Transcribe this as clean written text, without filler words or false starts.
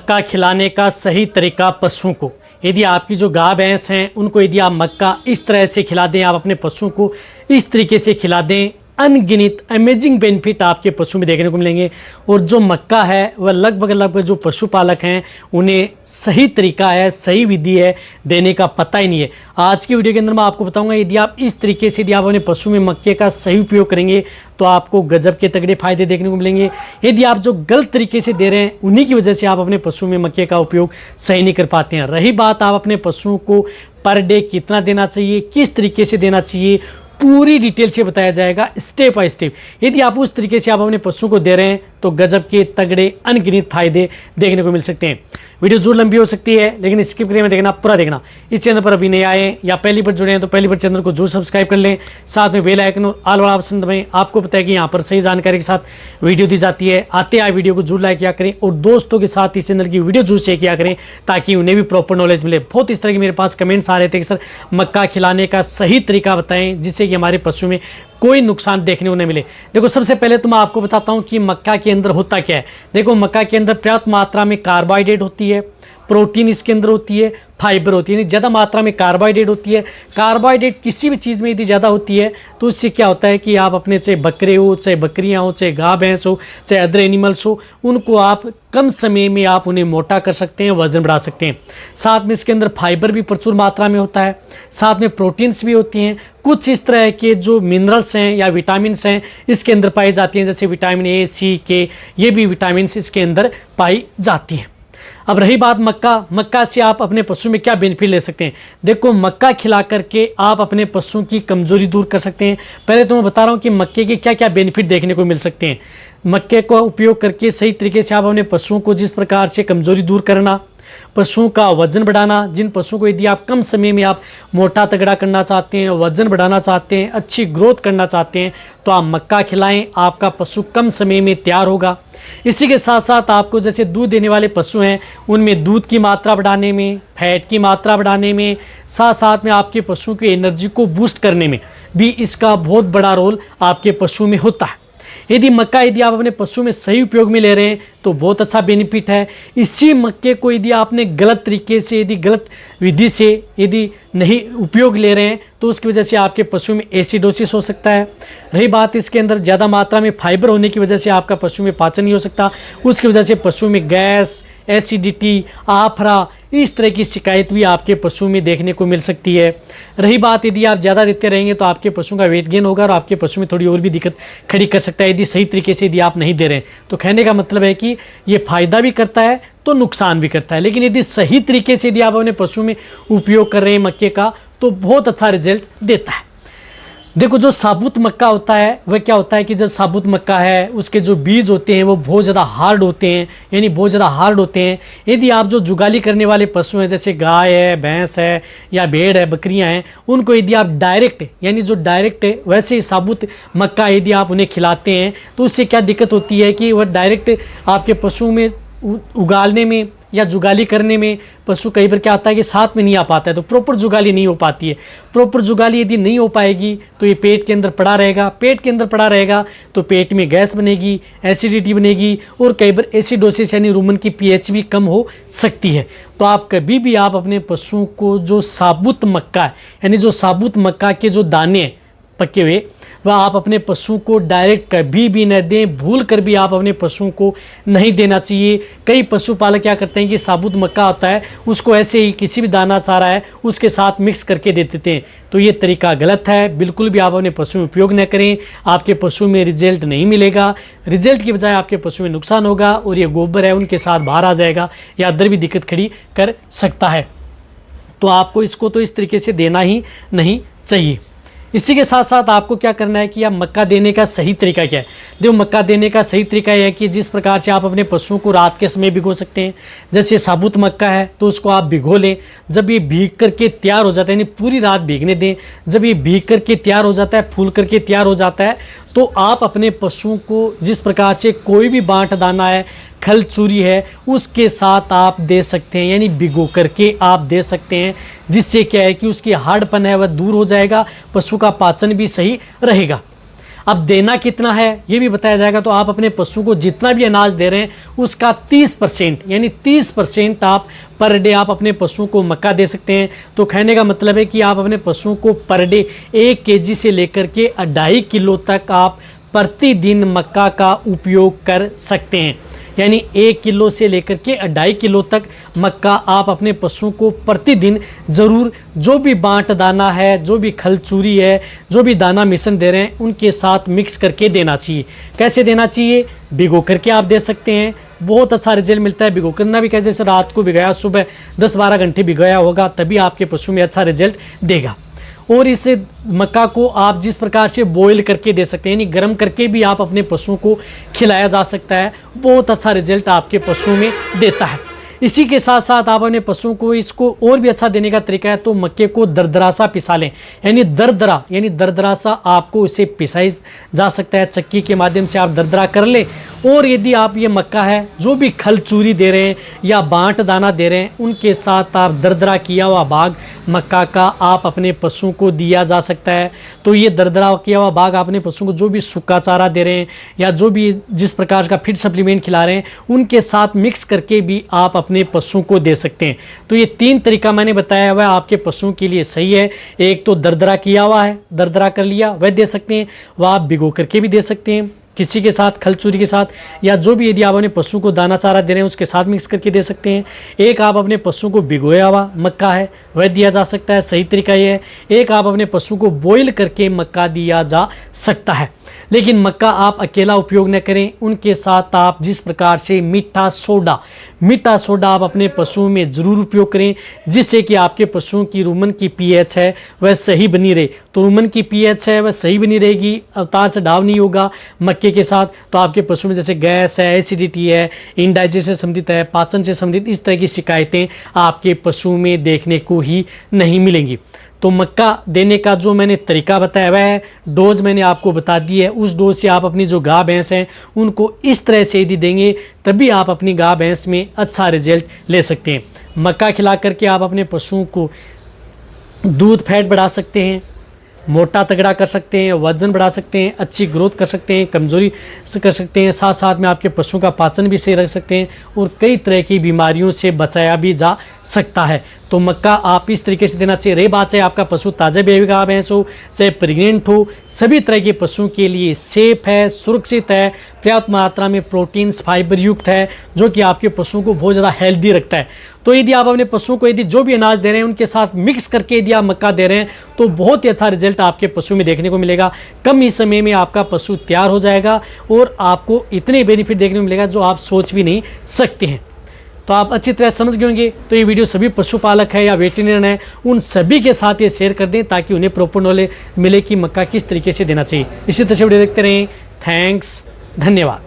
मक्का खिलाने का सही तरीका पशुओं को। यदि आपकी जो गाय भैंस हैं उनको यदि आप मक्का इस तरह से खिला दें, आप अपने पशुओं को इस तरीके से खिला दें, अनगिनत अमेजिंग बेनिफिट आपके पशु में देखने को मिलेंगे। और जो मक्का है वह लगभग जो पशुपालक हैं उन्हें सही तरीका है, सही विधि है देने का पता ही नहीं है। आज की वीडियो के अंदर मैं आपको बताऊंगा, यदि आप इस तरीके से यदि आप अपने पशु में मक्के का सही उपयोग करेंगे तो आपको गजब के तगड़े फायदे देखने को मिलेंगे। यदि आप जो गलत तरीके से दे रहे हैं उन्हीं की वजह से आप अपने पशु में मक्के का उपयोग सही नहीं कर पाते हैं। रही बात आप अपने पशुओं को पर डे कितना देना चाहिए, किस तरीके से देना चाहिए, पूरी डिटेल से बताया जाएगा स्टेप बाय स्टेप। यदि आप उस तरीके से आप अपने पशु को दे रहे हैं तो गजब के तगड़े अनगिनत फायदे देखने को मिल सकते हैं। वीडियो जरूर लंबी हो सकती है लेकिन स्किप करके देखना, पूरा देखना। इस चैनल पर अभी नए आए या पहली बार जुड़े हैं तो पहली बार चैनल को जरूर सब्सक्राइब कर लें, साथ में बेल आइकन और ऑल वाला ऑप्शन दबाएं। आपको पता है कि यहाँ पर सही जानकारी के साथ वीडियो दी जाती है। आते आए वीडियो को जरूर लाइक किया करें और दोस्तों के साथ इस चैनल की वीडियो जरूर शेयर किया करें ताकि उन्हें भी प्रॉपर नॉलेज मिले। बहुत इस तरह के मेरे पास कमेंट्स आ रहे थे कि सर मक्का खिलाने का सही तरीका बताएं जिससे कि हमारे पशु में कोई नुकसान देखने को नहीं मिले। देखो, सबसे पहले तो मैं आपको बताता हूं कि मक्का के अंदर होता क्या है। देखो, मक्का के अंदर पर्याप्त मात्रा में कार्बोहाइड्रेट होती है, प्रोटीन इसके अंदर होती है, फाइबर होती है, ज़्यादा मात्रा में कार्बोहाइड्रेट होती है। कार्बोहाइड्रेट किसी भी चीज़ में यदि ज़्यादा होती है तो इससे क्या होता है कि आप अपने चाहे बकरे हो, चाहे बकरियां हो, चाहे गाय भैंस हो, चाहे अदर एनिमल्स हो, उनको आप कम समय में आप उन्हें मोटा कर सकते हैं, वजन बढ़ा सकते हैं। साथ में इसके अंदर फाइबर भी प्रचुर मात्रा में होता है, साथ में प्रोटीन्स भी होती हैं। कुछ इस तरह के जो मिनरल्स हैं या विटामिन हैं इसके अंदर पाई जाती हैं, जैसे विटामिन ए, सी, के, ये भी विटामिन इसके अंदर पाई जाती हैं। अब रही बात मक्का से आप अपने पशु में क्या बेनिफिट ले सकते हैं। देखो, मक्का खिला करके आप अपने पशु की कमजोरी दूर कर सकते हैं। पहले तो मैं बता रहा हूँ कि मक्के के क्या क्या बेनिफिट देखने को मिल सकते हैं। मक्के का उपयोग करके सही तरीके से आप अपने पशुओं को जिस प्रकार से कमजोरी दूर करना, पशुओं का वजन बढ़ाना, जिन पशुओं को यदि आप कम समय में आप मोटा तगड़ा करना चाहते हैं, वजन बढ़ाना चाहते हैं, अच्छी ग्रोथ करना चाहते हैं तो आप मक्का खिलाएं, आपका पशु कम समय में तैयार होगा। इसी के साथ साथ आपको जैसे दूध देने वाले पशु हैं उनमें दूध की मात्रा बढ़ाने में, फैट की मात्रा बढ़ाने में, साथ साथ में आपके पशुओं की एनर्जी को बूस्ट करने में भी इसका बहुत बड़ा रोल आपके पशु में होता है। यदि आप अपने पशु में सही उपयोग में ले रहे हैं तो बहुत अच्छा बेनिफिट है। इसी मक्के को यदि आपने गलत तरीके से, यदि गलत विधि से यदि नहीं उपयोग ले रहे हैं तो उसकी वजह से आपके पशु में एसिडोसिस हो सकता है। रही बात इसके अंदर ज़्यादा मात्रा में फाइबर होने की वजह से आपका पशु में पाचन नहीं हो सकता, उसकी वजह से पशु में गैस, एसिडिटी, आफरा, इस तरह की शिकायत भी आपके पशु में देखने को मिल सकती है। रही बात यदि आप ज़्यादा देते रहेंगे तो आपके पशु का वेट गेन होगा और आपके पशु में थोड़ी और भी दिक्कत खड़ी कर सकता है यदि सही तरीके से यदि आप नहीं दे रहे हैं। तो कहने का मतलब है कि ये फ़ायदा भी करता है तो नुकसान भी करता है, लेकिन यदि सही तरीके से यदि आप अपने पशु में उपयोग कर रहे हैं मक्के का तो बहुत अच्छा रिजल्ट देता है। देखो, जो साबुत मक्का होता है वह क्या होता है कि जो साबुत मक्का है उसके जो बीज होते हैं वो बहुत ज़्यादा हार्ड होते हैं, यानी बहुत ज़्यादा हार्ड होते हैं। यदि आप जो जुगाली करने वाले पशु हैं जैसे गाय है, भैंस है या भेड़ है, बकरियां हैं, उनको यदि आप डायरेक्ट यानी जो डायरेक्ट वैसे ही साबुत मक्का यदि आप उन्हें खिलाते हैं तो उससे क्या दिक्कत होती है कि वह डायरेक्ट आपके पशु में उगालने में या जुगाली करने में पशु कई बार क्या होता है कि साथ में नहीं आ पाता है, तो प्रॉपर जुगाली नहीं हो पाती है। प्रॉपर जुगाली यदि नहीं हो पाएगी तो ये पेट के अंदर पड़ा रहेगा, पेट के अंदर पड़ा रहेगा तो पेट में गैस बनेगी, एसिडिटी बनेगी और कई बार एसिडोसिस यानी रूमन की पीएच भी कम हो सकती है। तो आप कभी भी आप अपने पशुओं को जो साबुत मक्का है यानी जो साबुत मक्का के जो दाने हैं पके हुए वह आप अपने पशुओं को डायरेक्ट कभी भी न दें, भूल कर भी आप अपने पशुओं को नहीं देना चाहिए। कई पशुपालक क्या करते हैं कि साबुत मक्का होता है उसको ऐसे ही किसी भी दाना चारा है उसके साथ मिक्स करके दे देते हैं, तो ये तरीका गलत है। बिल्कुल भी आप अपने पशु में उपयोग न करें, आपके पशु में रिजल्ट नहीं मिलेगा। रिजल्ट की बजाय आपके पशु में नुकसान होगा और ये गोबर है उनके साथ बाहर आ जाएगा या अंदर भी दिक्कत खड़ी कर सकता है। तो आपको इसको तो इस तरीके से देना ही नहीं चाहिए। इसी के साथ साथ आपको क्या करना है कि आप मक्का देने का सही तरीका क्या है। देखो, मक्का देने का सही तरीका यह है कि जिस प्रकार से आप अपने पशुओं को रात के समय भिगो सकते हैं, जैसे साबुत मक्का है तो उसको आप भिगो लें। जब ये भीग करके तैयार हो जाता है यानी पूरी रात भीगने दें, जब ये भीग करके तैयार हो जाता है, फूल करके तैयार हो जाता है तो आप अपने पशुओं को जिस प्रकार से कोई भी बांट दाना है, खल चूरी है, उसके साथ आप दे सकते हैं, यानी भिगो करके आप दे सकते हैं, जिससे क्या है कि उसकी हार्डपन है वह दूर हो जाएगा, पशु का पाचन भी सही रहेगा। अब देना कितना है ये भी बताया जाएगा। तो आप अपने पशु को जितना भी अनाज दे रहे हैं उसका 30% यानी 30% आप पर डे आप अपने पशु को मक्का दे सकते हैं। तो कहने का मतलब है कि आप अपने पशु को पर डे 1 केजी से लेकर के 2.5 किलो तक आप प्रतिदिन मक्का का उपयोग कर सकते हैं। यानी 1 किलो से लेकर के 2.5 किलो तक मक्का आप अपने पशु को प्रतिदिन ज़रूर, जो भी बांट दाना है, जो भी खल चूरी है, जो भी दाना मिश्रण दे रहे हैं उनके साथ मिक्स करके देना चाहिए। कैसे देना चाहिए? भिगो करके आप दे सकते हैं, बहुत अच्छा रिजल्ट मिलता है। भिगो करना भी कैसे? जैसे रात को भिगाया, सुबह 10-12 घंटे भिगोया होगा, तभी आपके पशु में अच्छा रिजल्ट देगा। और इस मक्का को आप जिस प्रकार से बॉईल करके दे सकते हैं, यानी गर्म करके भी आप अपने पशुओं को खिलाया जा सकता है, बहुत अच्छा रिजल्ट आपके पशुओं में देता है। इसी के साथ साथ आप अपने पशुओं को इसको और भी अच्छा देने का तरीका है, तो मक्के को दरदरा सा पिसा लें, यानी दरदरा सा आपको इसे पिसाई जा सकता है। चक्की के माध्यम से आप दरदरा कर लें। और यदि आप ये मक्का है जो भी खल चूरी दे रहे हैं या बांट दाना दे रहे हैं उनके साथ आप दरदरा किया हुआ भाग मक्का का आप अपने पशुओं को दिया जा सकता है। तो ये दरदरा किया हुआ भाग अपने पशुओं को जो भी सूखा चारा दे रहे हैं या जो भी जिस प्रकार का फीड सप्लीमेंट खिला रहे हैं उनके साथ मिक्स करके भी आप अपने पशुओं को दे सकते हैं। तो ये 3 तरीका मैंने बताया हुआ आपके पशुओं के लिए सही है। एक तो दरदरा किया हुआ है, दरदरा कर लिया, वह दे सकते हैं। वह आप भिगो करके भी दे सकते हैं किसी के साथ, खल चूरी के साथ, या जो भी यदि आप अपने पशु को दाना चारा दे रहे हैं उसके साथ मिक्स करके दे सकते हैं। एक आप अपने पशु को भिगोया हुआ मक्का है वह दिया जा सकता है, सही तरीका ये है। एक आप अपने पशु को बॉईल करके मक्का दिया जा सकता है। लेकिन मक्का आप अकेला उपयोग न करें, उनके साथ आप जिस प्रकार से मीठा सोडा आप अपने पशुओं में ज़रूर उपयोग करें, जिससे कि आपके पशुओं की रुमन की पीएच है वह सही बनी रहे। तो रुमन की पीएच है वह सही बनी रहेगी, अवतार से डाव नहीं होगा मक्के के साथ। तो आपके पशु में जैसे गैस है, एसिडिटी है, इंडाइजेशन से संबंधित है, पाचन से संबंधित इस तरह की शिकायतें आपके पशु में देखने को ही नहीं मिलेंगी। तो मक्का देने का जो मैंने तरीका बताया हुआ है, डोज मैंने आपको बता दी है, उस डोज से आप अपनी जो गाय भैंस हैं उनको इस तरह से यदि देंगे तभी आप अपनी गाय भैंस में अच्छा रिजल्ट ले सकते हैं। मक्का खिला करके आप अपने पशुओं को दूध फैट बढ़ा सकते हैं, मोटा तगड़ा कर सकते हैं, वजन बढ़ा सकते हैं, अच्छी ग्रोथ कर सकते हैं, कमजोरी कर सकते हैं, साथ साथ में आपके पशुओं का पाचन भी सही रख सकते हैं और कई तरह की बीमारियों से बचाया भी जा सकता है। तो मक्का आप इस तरीके से देना चाहिए। रही बात चाहे आपका पशु ताज़ा बेबी गाय भैंस हो चाहे प्रेग्नेंट हो, सभी तरह के पशुओं के लिए सेफ है, सुरक्षित है, पर्याप्त मात्रा में प्रोटीन्स फाइबर युक्त है, जो कि आपके पशुओं को बहुत ज़्यादा हेल्दी रखता है। तो यदि आप अपने पशुओं को यदि जो भी अनाज दे रहे हैं उनके साथ मिक्स करके यदि आप मक्का दे रहे हैं तो बहुत ही अच्छा रिजल्ट आपके पशु में देखने को मिलेगा। कम ही समय में आपका पशु तैयार हो जाएगा और आपको इतने बेनिफिट देखने को मिलेगा जो आप सोच भी नहीं सकते हैं। तो आप अच्छी तरह समझ गए होंगे। तो ये वीडियो सभी पशुपालक है या वेटरनरी है उन सभी के साथ ये शेयर कर दें ताकि उन्हें प्रॉपर नॉलेज मिले कि मक्का किस तरीके से देना चाहिए। इसी तरह से वीडियो देखते रहें। थैंक्स, धन्यवाद।